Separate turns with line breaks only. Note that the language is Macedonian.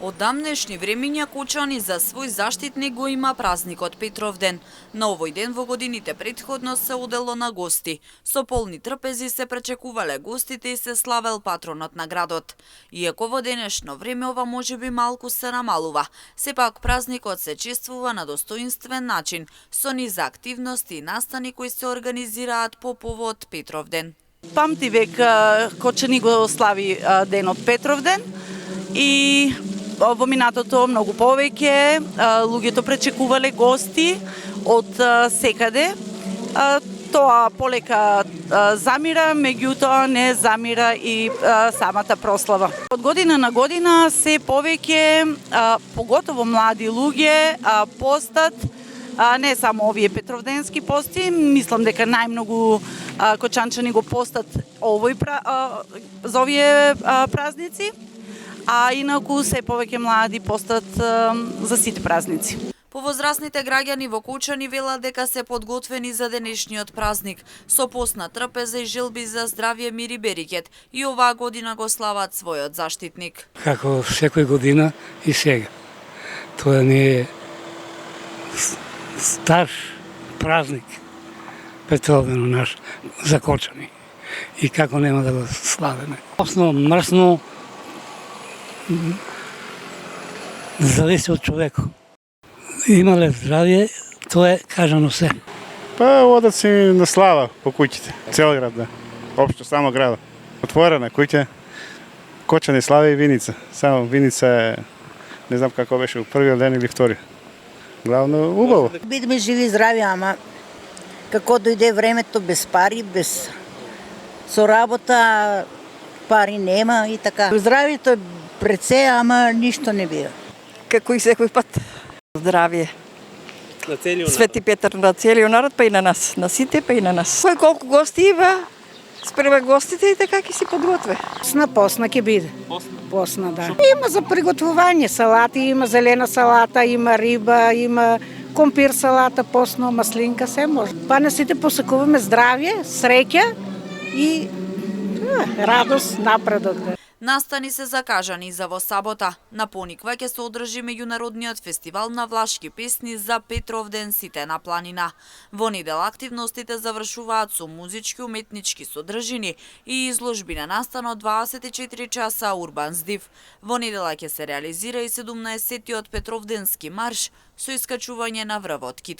Од дамнешни времиња Кочани за свој заштитник го има празникот Петровден. На овој ден во годините претходно се одело на гости. Со полни трпези се пречекувале гостите и се славел патронот на градот. Иако во денешно време ова можеби малку се намалува, сепак празникот се чествува на достоинствен начин, со низ активности и настани кои се организираат по повод Петровден.
Памти век Кочани го слави денот Петровден и во минатото многу повеќе луѓето пречекувале гости од секаде. Тоа полека замира, меѓутоа не замира и самата прослава. Од година на година се повеќе, поготово млади луѓе, постат не само овие петровденски пости, мислам дека најмногу кочанчани го постат за овие празници, а инаку се повеќе млади постат за сите празници.
Повозрасните граѓани во Кочани велат дека се подготвени за денешниот празник, со постна трпеза и желби за здравје, мир и берикет, и оваа година го слават својот заштитник.
Како секој година и сега. Тоа не е стар празник, Петровден наш за Кочани. И како нема да го славиме. Осно мрсно зависи од човекот. Имале здравје, тоа е кажано се.
Па одат си на слава по куќите, цел град, да. Општо само града. Отворена куќа, Кочани, слава и Виница. Само Виница е, не знам како беше, у првиот ден или втори. Главно убаво.
Бидеме живи и здрави, ама како дојде времето без пари, без со работа, пари нема и така. Здравието е пред се, ама ништо не бива.
Како и секој пат. Здравје.
На целиот
Свети Петар на целиот народ, па и на нас. На сите, па и на нас. Кој колку гости има, спрема гостите и така ќе си подготве.
Посна ќе биде. Посна, да. Има за приготвување салати, има зелена салата, има риба, има компир салата, постно, маслинка, се може. Па на сите посакуваме здравје, среќа и радост, напредок.
Настани се закажани за во сабота. На Пониква ќе се одржи меѓународниот фестивал на влашки песни за Петровден сите на планина. Во недел активностите завршуваат со музички уметнички содржини и изложби на настанот 24 часа Урбан Здив. Во недела ќе се реализира и 17-тиот Петровденски марш со искачување на врвот Кит